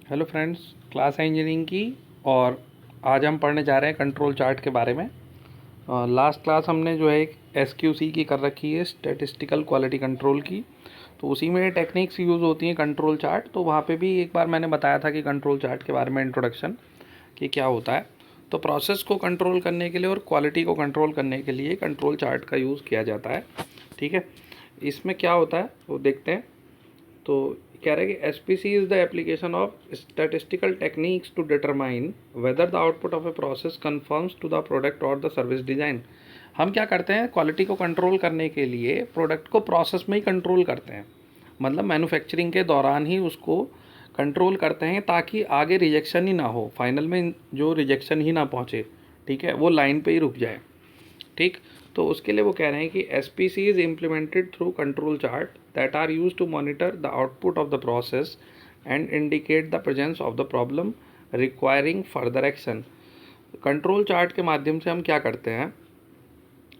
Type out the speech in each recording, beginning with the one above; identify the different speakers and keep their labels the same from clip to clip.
Speaker 1: Hello friends, class है engineering की। और आज हम पढ़ने जा रहे हैं कंट्रोल चार्ट के बारे में। लास्ट क्लास हमने जो है एक एसक्यूसी की कर रखी है, स्टैटिस्टिकल क्वालिटी कंट्रोल की। तो उसी में टेक्निक्स यूज़ होती हैं कंट्रोल चार्ट। तो वहाँ पे भी एक बार मैंने बताया था कि कंट्रोल चार्ट के बारे में इंट्रोडक्शन कि क्या होता है। तो प्रोसेस को कंट्रोल करने के लिए और क्वालिटी को कंट्रोल करने के लिए कंट्रोल चार्ट का यूज़ किया जाता है। ठीक है, इसमें क्या होता है वो देखते हैं। तो कह रहे हैं कि SPC is the application of statistical techniques to determine whether the output of a process conforms to the product और द सर्विस डिज़ाइन। हम क्या करते हैं, क्वालिटी को कंट्रोल करने के लिए प्रोडक्ट को प्रोसेस में ही कंट्रोल करते हैं, मतलब मैन्युफैक्चरिंग के दौरान ही उसको कंट्रोल करते हैं ताकि आगे रिजेक्शन ही ना हो, फाइनल में जो रिजेक्शन ही ना पहुँचे। ठीक है, वो लाइन पे ही रुक जाए। ठीक, तो उसके लिए वो कह रहे हैं कि S P C is implemented through control chart that are use to monitor the output of the process and indicate the presence of the problem requiring further action. Control chart के माध्यम से हम क्या करते हैं,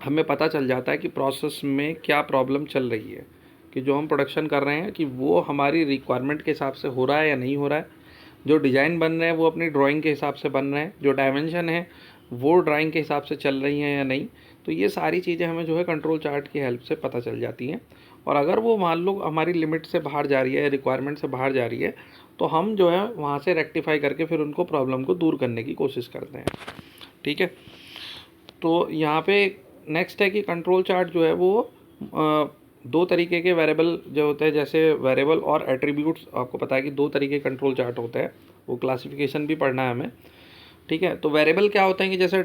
Speaker 1: हमें पता चल जाता है कि प्रोसेस में क्या प्रॉब्लम चल रही है, कि जो हम प्रोडक्शन कर रहे हैं कि वो हमारी रिक्वायरमेंट के हिसाब से हो रहा है या नहीं हो रहा है, जो डिज़ाइन बन रहे हैं वो अपनी ड्राइंग के हिसाब से बन रहे हैं, जो डायमेंशन है वो ड्राइंग के हिसाब से चल रही हैं या नहीं। तो ये सारी चीज़ें हमें जो है कंट्रोल चार्ट की हेल्प से पता चल जाती हैं। और अगर वो मान लो हमारी लिमिट से बाहर जा रही है, रिक्वायरमेंट से बाहर जा रही है, तो हम जो है वहाँ से रेक्टिफाई करके फिर उनको प्रॉब्लम को दूर करने की कोशिश करते हैं। ठीक है, तो यहाँ पे नेक्स्ट है कि कंट्रोल चार्ट जो है वो दो तरीके के वेरिएबल जो होते हैं, जैसे वेरिएबल और एट्रीब्यूट्स। आपको पता है कि दो तरीके के कंट्रोल चार्ट होते हैं, वो क्लासिफिकेशन भी पढ़ना है हमें। ठीक है, तो वेरिएबल क्या होते हैं कि जैसे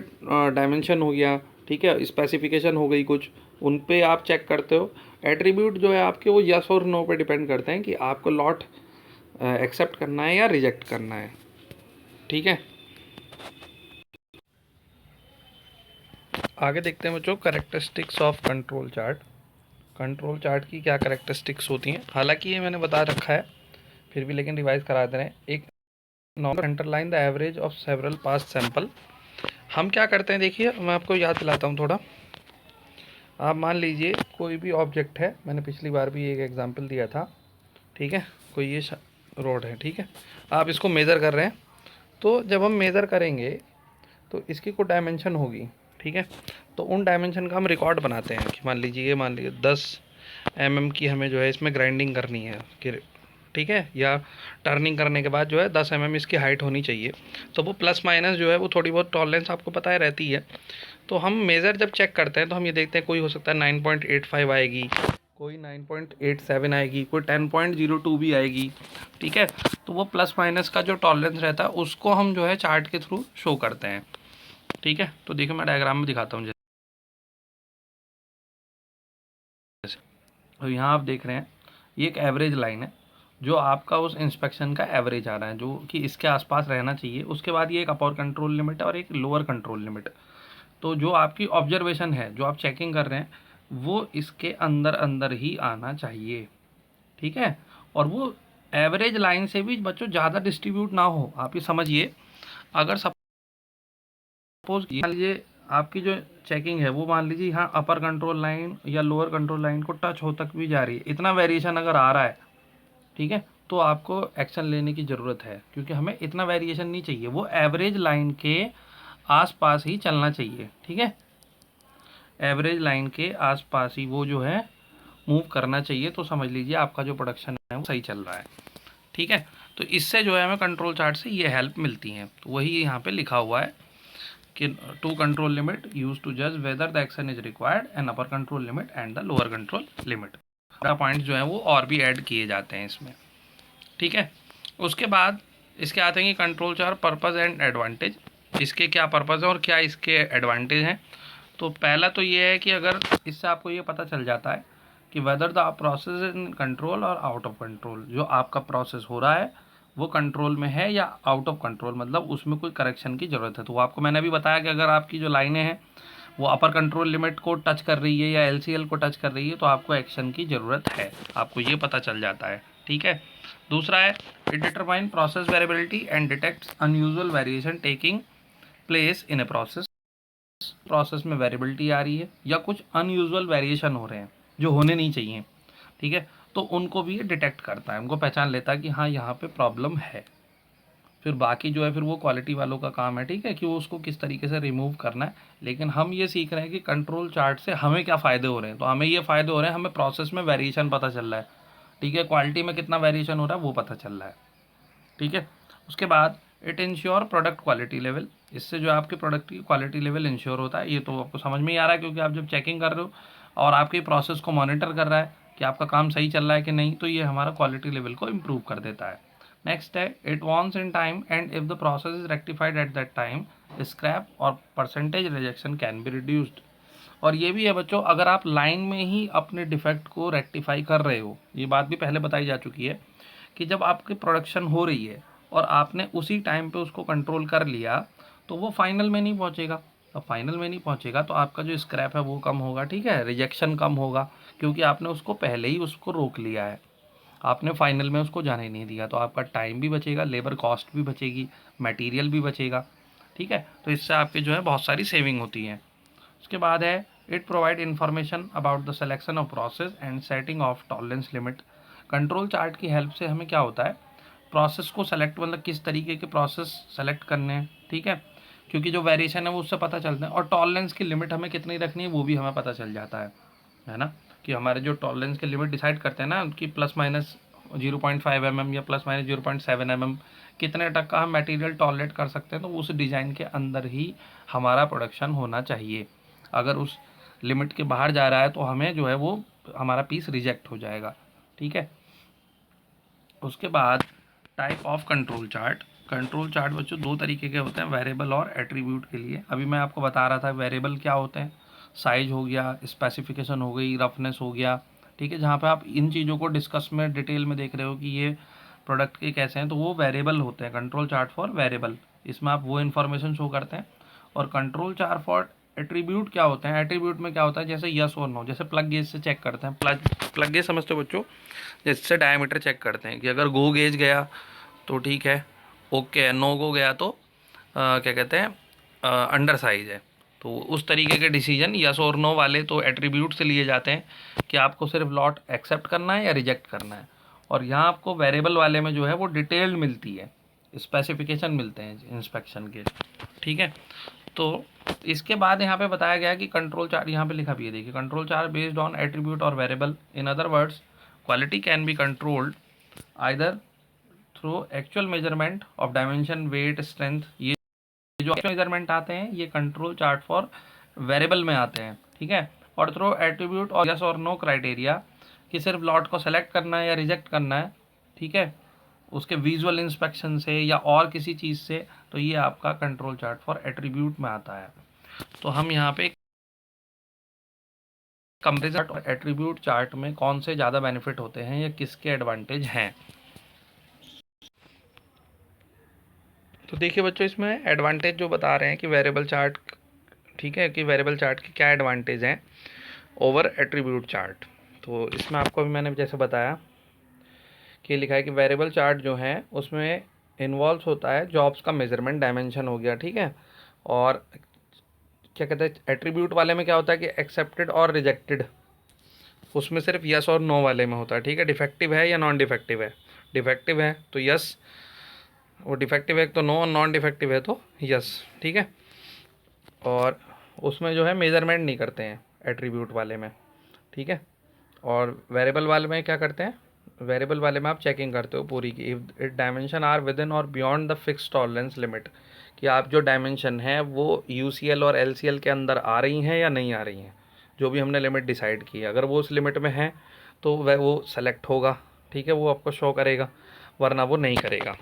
Speaker 1: डायमेंशन हो गया, ठीक है, स्पेसिफिकेशन हो गई कुछ, उन पे आप चेक करते हो। एट्रीब्यूट जो है आपके वो यस और नो पे डिपेंड करते हैं कि आपको लॉट एक्सेप्ट करना है या रिजेक्ट करना है। ठीक है, आगे देखते हैं बच्चों characteristics of control chart. Control chart की क्या कैरेक्टरिस्टिक्स होती हैं, हालांकि ये मैंने बता रखा है फिर भी लेकिन रिवाइज करा दे रहे हैं। एक normal underline the average of several past sample. हम क्या करते हैं, देखिए मैं आपको याद दिलाता हूँ थोड़ा। आप मान लीजिए कोई भी ऑब्जेक्ट है, मैंने पिछली बार भी एक एग्जांपल दिया था। ठीक है, कोई ये रोड है, ठीक है, आप इसको मेज़र कर रहे हैं। तो जब हम मेज़र करेंगे तो इसकी कोई डायमेंशन होगी। ठीक है, तो उन डायमेंशन का हम रिकॉर्ड बनाते हैं कि मान लीजिए 10 mm की हमें जो है इसमें ग्राइंडिंग करनी है कि ठीक है, या टर्निंग करने के बाद जो है 10 mm इसकी हाइट होनी चाहिए। तो वो प्लस माइनस जो है वो थोड़ी बहुत टॉलरेंस आपको पता है रहती है। तो हम मेज़र जब चेक करते हैं तो हम ये देखते हैं, कोई हो सकता है 9.85 आएगी, कोई 9.87 आएगी, कोई 10.02 भी आएगी। ठीक है, तो वो प्लस माइनस का जो टॉलरेंस रहता है उसको हम जो है चार्ट के थ्रू शो करते हैं। ठीक है, तो देखिए मैं डायग्राम में दिखाता हूँ। जैसे तो यहाँ आप देख रहे हैं ये एक एवरेज लाइन है, जो आपका उस इंस्पेक्शन का एवरेज आ रहा है, जो कि इसके आसपास रहना चाहिए। उसके बाद ये एक अपर कंट्रोल लिमिट है और एक लोअर कंट्रोल लिमिट। तो जो आपकी ऑब्जर्वेशन है, जो आप चेकिंग कर रहे हैं, वो इसके अंदर अंदर ही आना चाहिए। ठीक है, और वो एवरेज लाइन से भी बच्चों ज़्यादा डिस्ट्रीब्यूट ना हो। आप ये समझिए, अगर सपोज मान लीजिए आपकी जो चेकिंग है वो मान लीजिए यहाँ अपर कंट्रोल लाइन या लोअर कंट्रोल लाइन को टच हो तक भी जा रही है, इतना वेरिएशन अगर आ रहा है, ठीक है, तो आपको एक्शन लेने की ज़रूरत है, क्योंकि हमें इतना वेरिएशन नहीं चाहिए, वो एवरेज लाइन के आसपास ही चलना चाहिए। ठीक है, एवरेज लाइन के आसपास ही वो जो है मूव करना चाहिए। तो समझ लीजिए आपका जो प्रोडक्शन है वो सही चल रहा है। ठीक है, तो इससे जो है हमें कंट्रोल चार्ट से ये हेल्प मिलती है। तो वही यहाँ पे लिखा हुआ है कि to control limit use to जज whether the action is required and upper control limit and the lower control limit. Point जो है वो और भी ऐड किए जाते हैं इसमें। ठीक है, उसके बाद इसके आते हैं कि control chart purpose and advantage. इसके क्या पर्पज़ है और क्या इसके एडवांटेज हैं। तो पहला तो ये है कि अगर इससे आपको ये पता चल जाता है कि whether the process in control और आउट ऑफ कंट्रोल, जो आपका प्रोसेस हो रहा है वो कंट्रोल में है या आउट ऑफ कंट्रोल, मतलब उसमें कोई करेक्शन की ज़रूरत है। तो वो आपको मैंने अभी बताया कि अगर आपकी जो लाइनें हैं वो अपर कंट्रोल लिमिट को टच कर रही है या एलसीएल को टच कर रही है, तो आपको एक्शन की ज़रूरत है, आपको ये पता चल जाता है। ठीक है, दूसरा है it determine process variability and detects unusual variation taking place in a process. Process में वेरिएबिलिटी आ रही है या कुछ अनयूजुअल वेरिएशन हो रहे हैं जो होने नहीं चाहिए। ठीक है, तो उनको भी ये डिटेक्ट करता है, उनको पहचान लेता है कि हाँ यहाँ पे प्रॉब्लम है। फिर बाकी जो है फिर वो क्वालिटी वालों का काम है, ठीक है, कि वो उसको किस तरीके से रिमूव करना है। लेकिन हम ये सीख रहे हैं कि कंट्रोल चार्ट से हमें क्या फ़ायदे हो रहे हैं। तो हमें ये फ़ायदे हो रहे हैं, हमें प्रोसेस में वेरिएशन पता चल रहा है, ठीक है, क्वालिटी में कितना वेरिएशन हो रहा है वो पता चल रहा है, ठीक है। उसके बाद it ensure product quality level, इससे जो आपके प्रोडक्ट की क्वालिटी लेवल इंश्योर होता है। ये तो आपको समझ में ही आ रहा है, क्योंकि आप जब चेकिंग कर रहे हो और आपके प्रोसेस को मॉनिटर कर रहा है कि आपका काम सही चल रहा है कि नहीं, तो ये हमारा क्वालिटी लेवल को इम्प्रूव कर देता है। नेक्स्ट है it once in time and if the process is rectified at that time, scrap और percentage rejection can be reduced. और ये भी है बच्चों, अगर आप लाइन में ही अपने डिफेक्ट को रेक्टिफाई कर रहे हो, ये बात भी पहले बताई जा चुकी है कि जब आपकी प्रोडक्शन हो रही है और आपने उसी टाइम पे उसको कंट्रोल कर लिया, तो वो फाइनल में नहीं पहुंचेगा। अब फाइनल में नहीं पहुंचेगा तो आपका जो स्क्रैप है वो कम होगा, ठीक है, रिजेक्शन कम होगा, क्योंकि आपने उसको पहले ही उसको रोक लिया है, आपने फाइनल में उसको जाने नहीं दिया। तो आपका टाइम भी बचेगा, लेबर कॉस्ट भी बचेगी, मटेरियल भी बचेगा, ठीक है। तो इससे आपके जो है बहुत सारी सेविंग होती है। उसके बाद है it provide information about the selection of process and setting of tolerance limit. Control chart की हेल्प से हमें क्या होता है, प्रोसेस को सेलेक्ट, मतलब किस तरीके के प्रोसेस सेलेक्ट करने हैं, ठीक है, क्योंकि जो वेरिएशन है वो उससे पता चलता है। और टॉलरेंस की लिमिट हमें कितनी रखनी है वो भी हमें पता चल जाता है ना, कि हमारे जो टॉलरेंस की लिमिट डिसाइड करते हैं ना, उनकी प्लस माइनस 0.5 mm या प्लस माइनस 0.7 mm कितने तक का हम मटेरियल टॉलरेट कर सकते हैं, तो उस डिज़ाइन के अंदर ही हमारा प्रोडक्शन होना चाहिए। अगर उस लिमिट के बाहर जा रहा है तो हमें जो है वो हमारा पीस रिजेक्ट हो जाएगा, ठीक है। उसके बाद type of control chart. Control chart बच्चों दो तरीके के होते हैं, वेरिएबल और एट्रीब्यूट के लिए। अभी मैं आपको बता रहा था वेरिएबल क्या होते हैं, साइज हो गया, स्पेसिफिकेशन हो गई, रफनेस हो गया, ठीक है, जहाँ पे आप इन चीज़ों को डिस्कस में डिटेल में देख रहे हो कि ये प्रोडक्ट के कैसे हैं, तो वो वेरिएबल होते हैं, कंट्रोल चार्ट फॉर वेरिएबल। इसमें आप वो इन्फॉर्मेशन शो करते हैं। और कंट्रोल चार्ट फॉर एट्रीब्यूट क्या होते हैं, एट्रीब्यूट में क्या होता है, जैसे यस और नो, जैसे प्लग गेज से चेक करते हैं, प्लग गेज समझते हो बच्चों, जिससे डायमीटर चेक करते हैं कि अगर गो गेज गया तो ठीक है, ओके है, नो गो गया तो क्या कहते हैं, अंडर साइज है। तो उस तरीके के डिसीजन यस और नो वाले तो एट्रीब्यूट से लिए जाते हैं कि आपको सिर्फ लॉट एक्सेप्ट करना है या रिजेक्ट करना है। और यहाँ आपको वेरिएबल वाले में जो है वो डिटेल्ड मिलती है, स्पेसिफिकेशन मिलते हैं इंस्पेक्शन के, ठीक है। तो इसके बाद यहाँ पे बताया गया कि कंट्रोल चार्ट, यहाँ पे लिखा भी है देखिए, control chart based on attribute और variable. In other words quality can be controlled either through actual measurement of dimension, weight, strength. ये जो मेजरमेंट आते हैं ये कंट्रोल चार्ट फॉर वेरिएबल में आते हैं, ठीक है। और थ्रू एट्रीब्यूट और यस और नो क्राइटेरिया, कि सिर्फ लॉट को सेलेक्ट करना है या रिजेक्ट करना है, ठीक है, उसके विजुअल इंस्पेक्शन से या और किसी चीज़ से, तो ये आपका कंट्रोल चार्ट फॉर एट्रीब्यूट में आता है। तो हम यहाँ पे कंपेरिजन और एट्रीब्यूट चार्ट में कौन से ज़्यादा बेनिफिट होते हैं या किसके एडवांटेज हैं। तो देखिए बच्चों, इसमें एडवांटेज जो बता रहे हैं कि वेरिएबल चार्ट, ठीक है, कि वेरिएबल चार्ट के क्या एडवांटेज हैं ओवर एट्रीब्यूट चार्ट। तो इसमें आपको भी मैंने जैसे बताया कि लिखा है कि वेरिएबल चार्ट जो है उसमें इन्वॉल्व होता है जॉब्स का मेजरमेंट, डायमेंशन हो गया, ठीक है। और क्या कहते हैं एट्रीब्यूट वाले में क्या होता है कि एक्सेप्टेड और रिजेक्टेड, उसमें सिर्फ यस और नो वाले में होता है, ठीक है। डिफेक्टिव है या नॉन डिफेक्टिव है, डिफेक्टिव है तो यस, वो डिफेक्टिव है तो नो, और नॉन डिफेक्टिव है तो यस, ठीक है। और उसमें जो है मेजरमेंट नहीं करते हैं एट्रीब्यूट वाले में, ठीक है। और वेरिएबल वाले में क्या करते हैं, वेरिएबल वाले में आप चेकिंग करते हो पूरी की, if it dimension are within or beyond the fix tolerance limit, कि आप जो डायमेंशन है वो यूसीएल और एलसीएल के अंदर आ रही हैं या नहीं आ रही हैं, जो भी हमने लिमिट डिसाइड की है। अगर वो उस लिमिट में है तो वह वो सेलेक्ट होगा, ठीक है, वो आपको शो करेगा, वरना वो नहीं करेगा,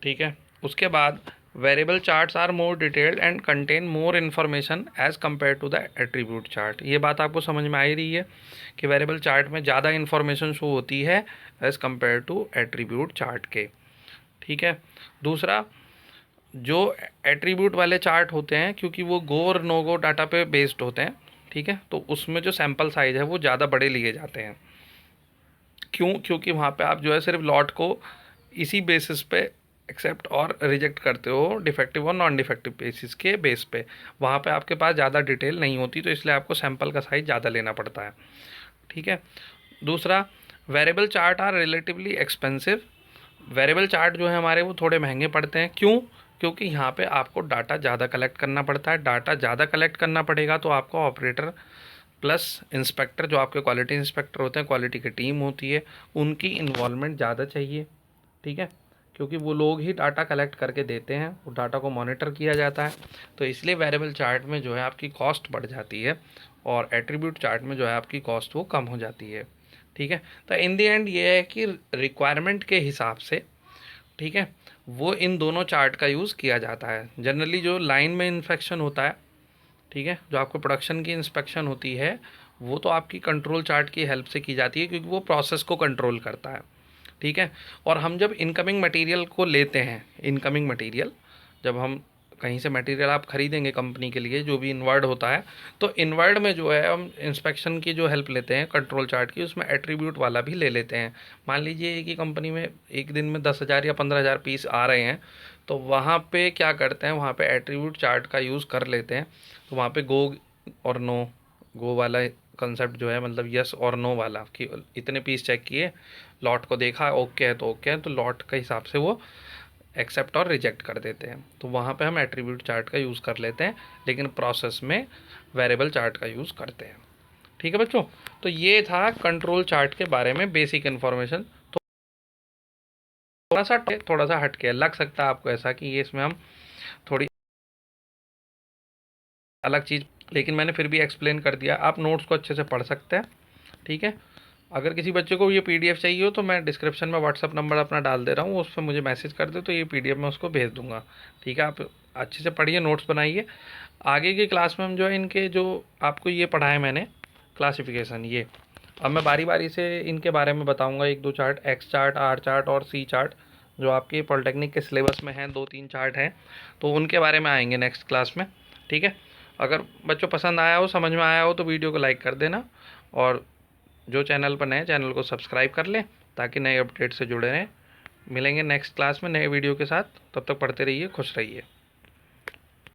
Speaker 1: ठीक है। उसके बाद variable charts are more detailed and contain more information as compare to the attribute chart. ये बात आपको समझ में आ ही रही है कि वेरिएबल चार्ट में ज़्यादा इन्फॉर्मेशन शो होती है as compare to attribute chart के, ठीक है। दूसरा, जो एट्रीब्यूट वाले चार्ट होते हैं क्योंकि वो गो और नो गो डाटा पे बेस्ड होते हैं, ठीक है, तो उसमें जो सैम्पल साइज है वो ज़्यादा बड़े लिए जाते हैं। क्यों? क्योंकि वहाँ पे आप जो है सिर्फ लॉट को इसी बेसिस पे एक्सेप्ट और रिजेक्ट करते हो, डिफेक्टिव और नॉन डिफेक्टिव बेसिस के बेस पे। वहाँ पे आपके पास ज़्यादा डिटेल नहीं होती, तो इसलिए आपको सैंपल का साइज़ ज़्यादा लेना पड़ता है, ठीक है। दूसरा, variable chart are relatively expensive variable chart जो है हमारे वो थोड़े महंगे पड़ते हैं। क्यों? क्योंकि यहाँ पे आपको डाटा ज़्यादा कलेक्ट करना पड़ता है। डाटा ज़्यादा कलेक्ट करना पड़ेगा तो आपको ऑपरेटर प्लस इंस्पेक्टर, जो आपके क्वालिटी इंस्पेक्टर होते हैं, क्वालिटी की टीम होती है, उनकी इन्वॉल्वमेंट ज़्यादा चाहिए। ठीक है, क्योंकि वो लोग ही डाटा कलेक्ट करके देते हैं, वो डाटा को मॉनिटर किया जाता है। तो इसलिए वेरिएबल चार्ट में जो है आपकी कॉस्ट बढ़ जाती है और एट्रीब्यूट चार्ट में जो है आपकी कॉस्ट वो कम हो जाती है। ठीक है, तो इन दी एंड ये है कि रिक्वायरमेंट के हिसाब से, ठीक है, वो इन दोनों चार्ट का यूज़ किया जाता है। जनरली जो लाइन में इंस्पेक्शन होता है, ठीक है, जो आपको प्रोडक्शन की इंस्पेक्शन होती है, वो तो आपकी कंट्रोल चार्ट की हेल्प से की जाती है, क्योंकि वो प्रोसेस को कंट्रोल करता है। ठीक है, और हम जब इनकमिंग मटेरियल को लेते हैं, इनकमिंग मटेरियल जब हम कहीं से मटेरियल आप खरीदेंगे कंपनी के लिए, जो भी इनवर्ड होता है, तो इनवर्ड में जो है हम इंस्पेक्शन की जो हेल्प लेते हैं कंट्रोल चार्ट की, उसमें एट्रीब्यूट वाला भी ले लेते हैं। मान लीजिए कि कंपनी में एक दिन में 10,000 या 15,000 पीस आ रहे हैं, तो वहाँ पे क्या करते हैं, वहाँ पे एट्रीब्यूट चार्ट का यूज़ कर लेते हैं। तो वहाँ पे गो और नो, गो वाला कंसेप्ट जो है, मतलब यस और नो वाला, कि इतने पीस चेक किए, लॉट को देखा, ओके है तो ओके है, तो लॉट के हिसाब से वो एक्सेप्ट और रिजेक्ट कर देते हैं। तो वहाँ पे हम एट्रीब्यूट चार्ट का यूज़ कर लेते हैं, लेकिन प्रोसेस में वेरिएबल चार्ट का यूज़ करते हैं। ठीक है बच्चों, तो ये था कंट्रोल चार्ट के बारे में बेसिक इन्फॉर्मेशन। तो थोड़ा सा हट के लग सकता है आपको ऐसा कि ये इसमें हम थोड़ी अलग चीज़, लेकिन मैंने फिर भी एक्सप्लेन कर दिया। आप नोट्स को अच्छे से पढ़ सकते हैं। ठीक है, अगर किसी बच्चे को ये पीडीएफ चाहिए हो तो मैं डिस्क्रिप्शन में व्हाट्सअप नंबर अपना डाल दे रहा हूँ, उस पर मुझे मैसेज कर दे तो ये पीडीएफ मैं उसको भेज दूँगा। ठीक है, आप अच्छे से पढ़िए, नोट्स बनाइए। आगे की क्लास में हम जो है इनके जो आपको ये पढ़ाए मैंने क्लासिफिकेशन, ये अब मैं बारी बारी से इनके बारे में बताऊँगा। एक दो chart, X chart, R chart और सी चार्ट, जो आपके पॉलिटेक्निक के सिलेबस में हैं, 2-3 चार्ट हैं, तो उनके बारे में आएंगे नेक्स्ट क्लास में। ठीक है, अगर बच्चों पसंद आया हो, समझ में आया हो, तो वीडियो को लाइक कर देना, और जो चैनल पर नए, चैनल को सब्सक्राइब कर लें ताकि नए अपडेट से जुड़े रहें। मिलेंगे नेक्स्ट क्लास में नए वीडियो के साथ, तब तक पढ़ते रहिए, खुश रहिए।